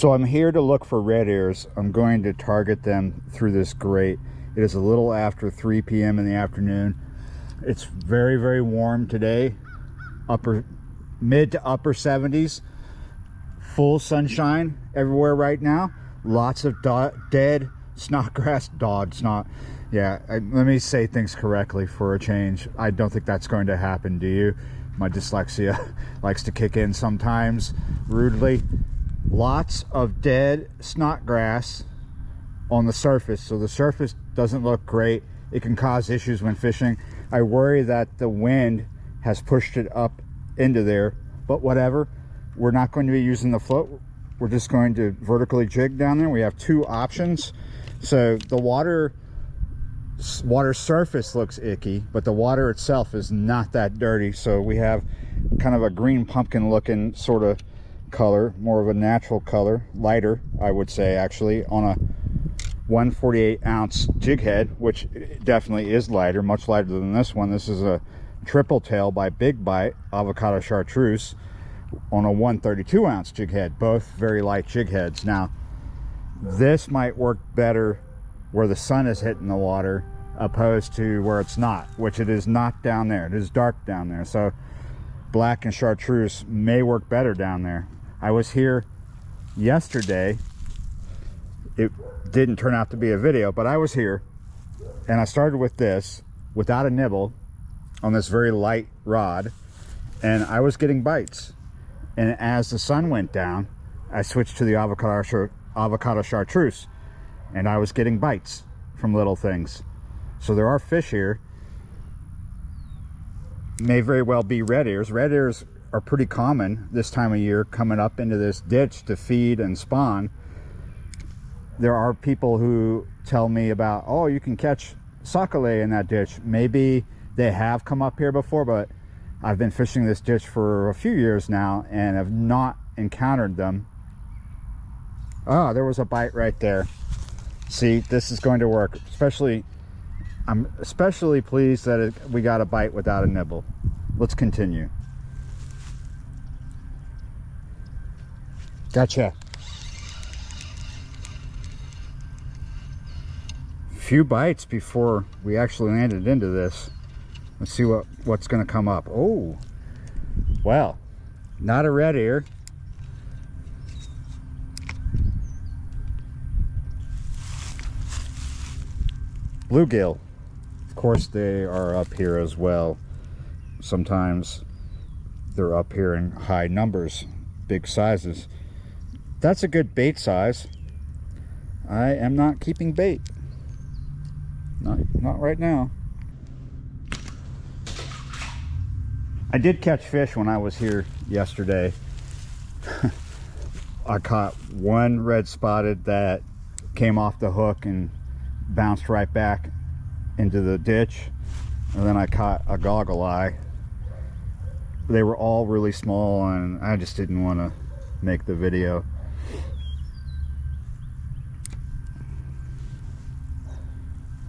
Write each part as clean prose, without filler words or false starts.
So I'm here to look for red ears. I'm going to target them through this grate. It is a little after 3 p.m. in the afternoon. It's very, very warm today. Mid to upper 70s. Full sunshine everywhere right now. Lots of dead snodgrass, let me say things correctly for a change. I don't think that's going to happen, do you? My dyslexia likes to kick in sometimes rudely. Lots of dead snodgrass on the surface, so the surface doesn't look great. It can cause issues when fishing. I worry that the wind has pushed it up into there, but whatever. We're not going to be using the float. We're just going to vertically jig down there. We have two options. So the water surface looks icky, but the water itself is not that dirty. So we have kind of a green pumpkin looking sort of color, more of a natural color, lighter, I would say, actually, on a 148 ounce jig head, which definitely is lighter, much lighter than this one. This is a triple tail by Big Bite avocado chartreuse on a 132 ounce jig head, both very light jig heads. Now this might work better where the sun is hitting the water opposed to where it's not, which it is not down there. It is dark down there, so black and chartreuse may work better down there. I was here yesterday. It didn't turn out to be a video, but I was here and I started with this without a nibble on this very light rod, and I was getting bites. And as the sun went down, I switched to the avocado chartreuse, and I was getting bites from little things. So there are fish here. May very well be red ears. Red ears are pretty common this time of year, coming up into this ditch to feed and spawn. There are people who tell me about, oh, you can catch sockeye in that ditch. Maybe they have come up here before, but I've been fishing this ditch for a few years now and have not encountered them. Oh, there was a bite right there. See, this is going to work. I'm especially pleased that we got a bite without a nibble. Let's continue. Gotcha. Few bites before we actually landed into this. Let's see what's going to come up. Oh, well, not a red ear. Bluegill. Of course, they are up here as well. Sometimes they're up here in high numbers, big sizes. That's a good bait size. I am not keeping bait. Not right now. I did catch fish when I was here yesterday. I caught one red spotted that came off the hook and bounced right back into the ditch, and then I caught a goggle eye. They were all really small and I just didn't want to make the video.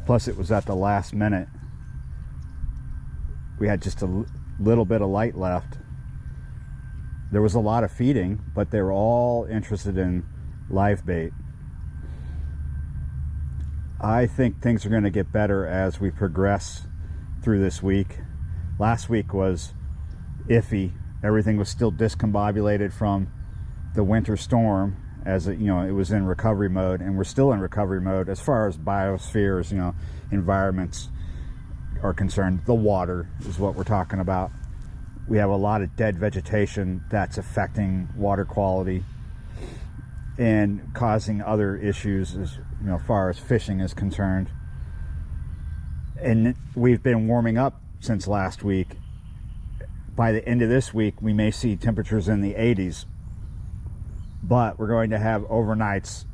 Plus it was at the last minute. We had just a little bit of light left. There was a lot of feeding, but they were all interested in live bait. I think things are going to get better as we progress through this week. Last week was iffy. Everything was still discombobulated from the winter storm, as it was in recovery mode, and we're still in recovery mode as far as biospheres, environments are concerned. The water is what we're talking about. We have a lot of dead vegetation that's affecting water quality and causing other issues as far as fishing is concerned. And we've been warming up since last week. By the end of this week, we may see temperatures in the 80s, but we're going to have overnights.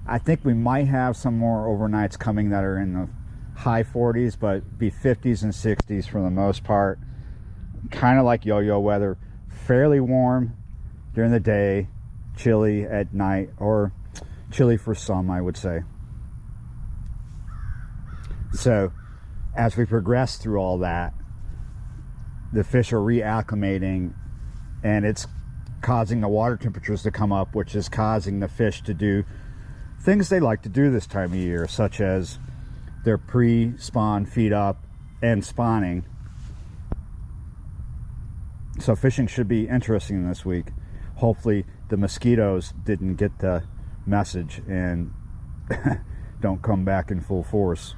I think we might have some more overnights coming that are in the high 40s, but be 50s and 60s for the most part. Kind of like yo-yo weather. Fairly warm during the day, chilly at night, or chilly for some, I would say. So as we progress through all that, the fish are reacclimating, and it's causing the water temperatures to come up, which is causing the fish to do things they like to do this time of year, such as their pre-spawn feed up and spawning. So fishing should be interesting this week. Hopefully the mosquitoes didn't get the message and don't come back in full force.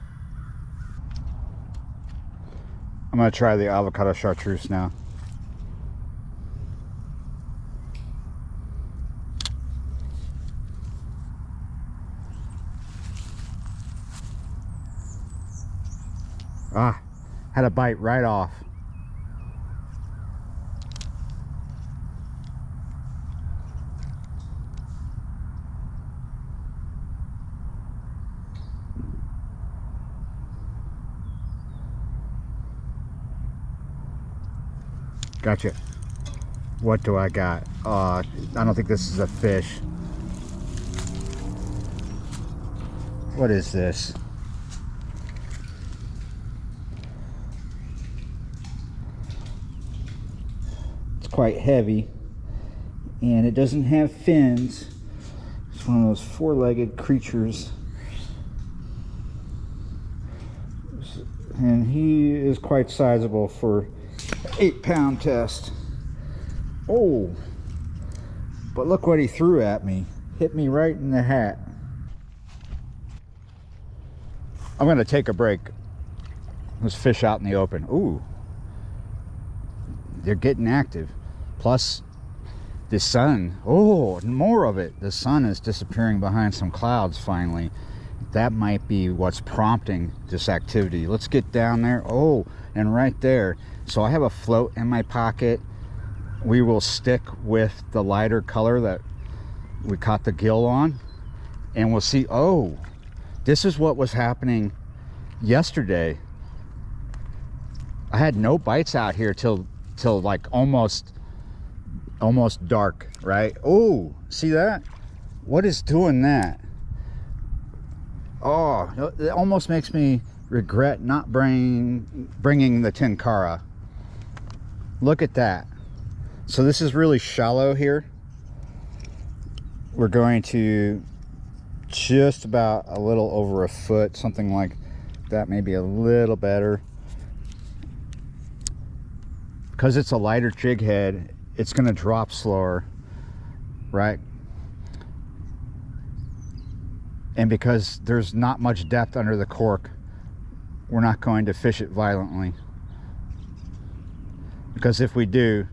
I'm going to try the avocado chartreuse now. Ah, had a bite right off. Gotcha. What do I got? I don't think this is a fish. What is this? It's quite heavy, and it doesn't have fins. It's one of those four-legged creatures. And he is quite sizable for 8-pound test. Oh, but look what he threw at me. Hit me right in the hat. I'm gonna take a break. Let's fish out in the open. Ooh, they're getting active. Plus the sun, oh, more of it. The sun is disappearing behind some clouds finally. That might be what's prompting this activity. Let's get down there. Oh, and right there. So I have a float in my pocket. We will stick with the lighter color that we caught the gill on, and we'll see. Oh, this is what was happening yesterday. I had no bites out here till like almost dark, right? Oh, see that? What is doing that? Oh, it almost makes me regret not bringing the Tenkara. Look at that. So this is really shallow here. We're going to just about a little over a foot, something like that, maybe a little better. Because it's a lighter jig head, it's going to drop slower, right? And because there's not much depth under the cork, we're not going to fish it violently. Because if we do,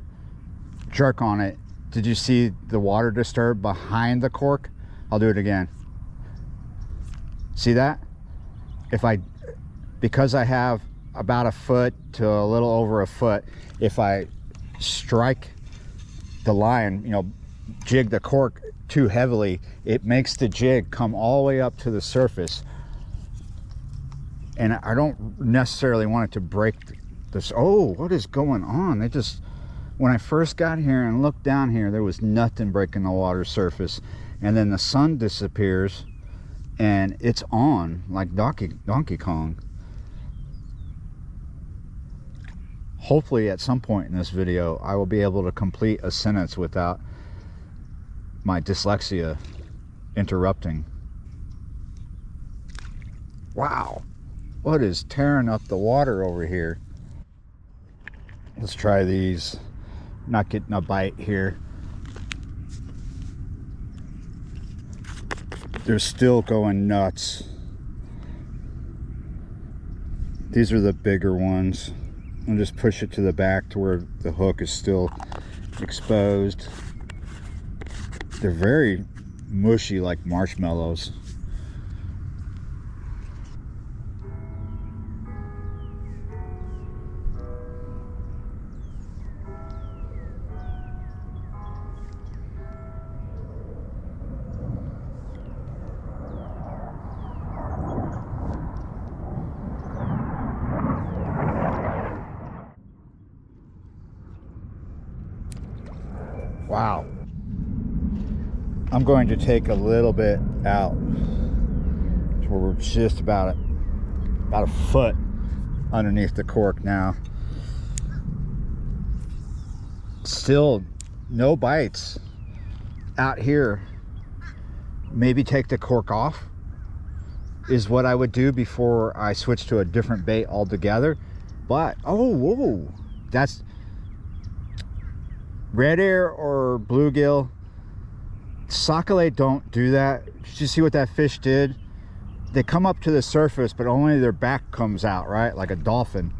jerk on it. Did you see the water disturb behind the cork? I'll do it again. See that? Because I have about a foot to a little over a foot, if I strike the line, you know, jig the cork too heavily, it makes the jig come all the way up to the surface, and I don't necessarily want it to break this. Oh, what is going on? They just, when I first got here and looked down here, there was nothing breaking the water surface, and then the sun disappears and it's on like Donkey Kong. Hopefully at some point in this video I will be able to complete a sentence without my dyslexia interrupting. Wow, what is tearing up the water over here? Let's try these. Not getting a bite here. They're still going nuts. These are the bigger ones. I'll just push it to the back to where the hook is still exposed. They're very mushy, like marshmallows. Wow. I'm going to take a little bit out to where we're just about a foot underneath the cork now. Still no bites out here. Maybe take the cork off is what I would do before I switch to a different bait altogether. But oh, whoa, that's red air or bluegill. Sockeye don't do that. Did you see what that fish did? They come up to the surface, but only their back comes out, right? Like a dolphin.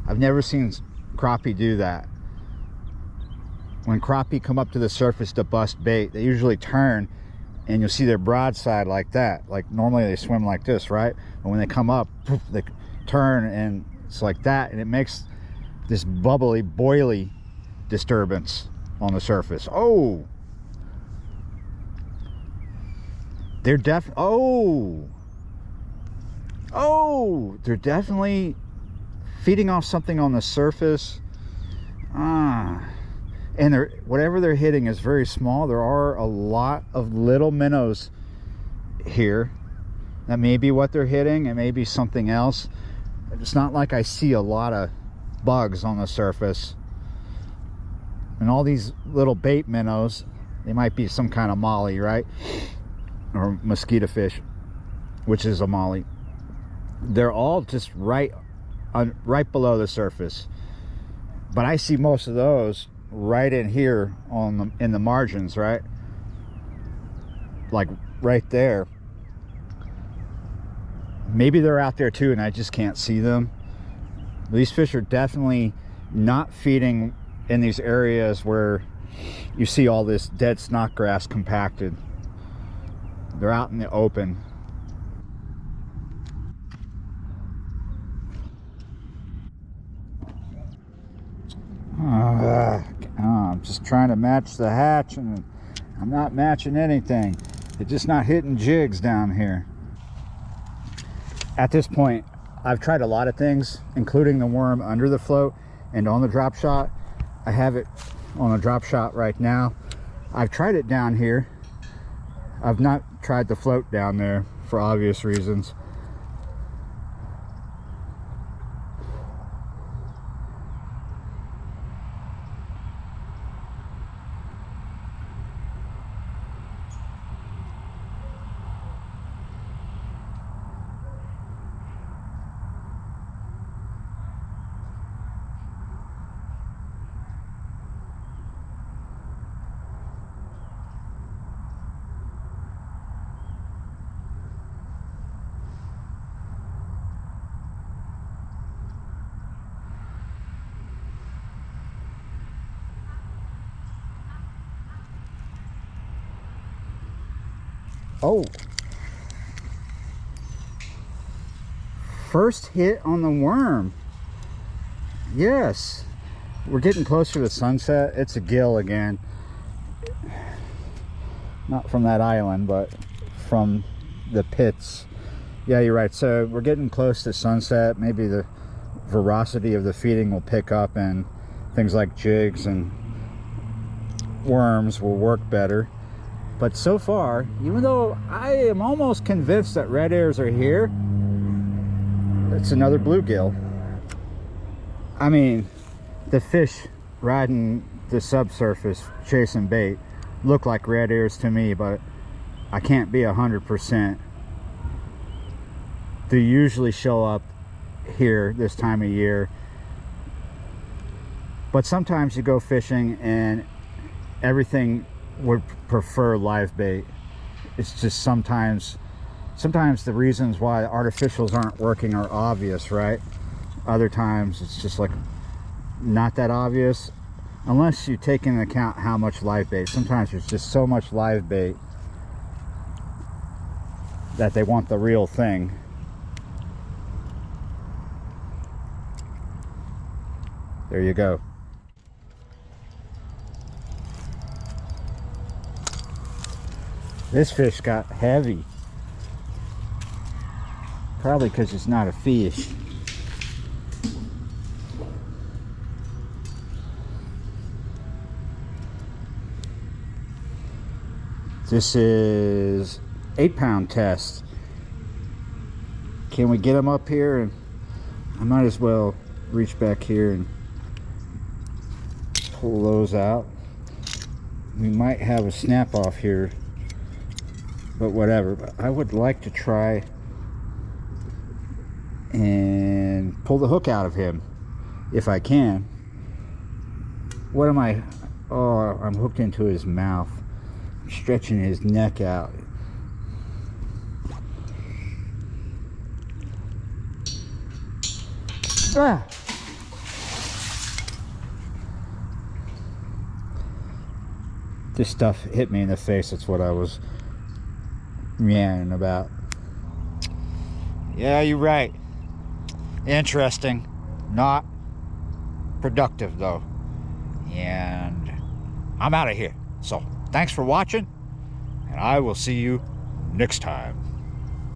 I've never seen crappie do that. When crappie come up to the surface to bust bait, they usually turn, and you'll see their broadside like that. Like normally they swim like this, right? But when they come up, poof, they turn, and it's like that, and it makes this bubbly, boily disturbance on the surface. Oh, they're they're definitely feeding off something on the surface. And whatever they're hitting is very small. There are a lot of little minnows here. That may be what they're hitting. It may be something else. It's not like I see a lot of bugs on the surface. And all these little bait minnows, they might be some kind of molly, right? Or mosquito fish, which is a molly. They're all just right below the surface. But I see most of those right in here in the margins, right? Like right there. Maybe they're out there too and I just can't see them. These fish are definitely not feeding in these areas where you see all this dead snodgrass compacted. They're out in the open. I'm just trying to match the hatch, and I'm not matching anything. It's just not hitting jigs down here. At this point, I've tried a lot of things, including the worm under the float and on the drop shot. I have it on a drop shot right now. I've tried it down here. I've not tried the float down there for obvious reasons. Oh, first hit on the worm. Yes, we're getting closer to sunset. It's a gill again, not from that island, but from the pits. Yeah, you're right. So we're getting close to sunset. Maybe the veracity of the feeding will pick up and things like jigs and worms will work better. But so far, even though I am almost convinced that red airs are here, it's another bluegill. I mean, the fish riding the subsurface chasing bait look like red airs to me, but I can't be 100%. They usually show up here this time of year, but sometimes you go fishing and everything would prefer live bait. It's just sometimes the reasons why artificials aren't working are obvious, right? Other times it's just like not that obvious unless you take into account how much live bait. Sometimes there's just so much live bait that they want the real thing. There you go. This fish got heavy. Probably because it's not a fish. This is 8-pound test. Can we get them up here? And I might as well reach back here and pull those out. we might have a snap off here, but whatever. But I would like to try and pull the hook out of him if I can. What am I? Oh, I'm hooked into his mouth. I'm stretching his neck out. Ah! This stuff hit me in the face. That's what I was meandering about. Yeah, you're right. Interesting. Not productive, though. And I'm out of here. So, thanks for watching, and I will see you next time.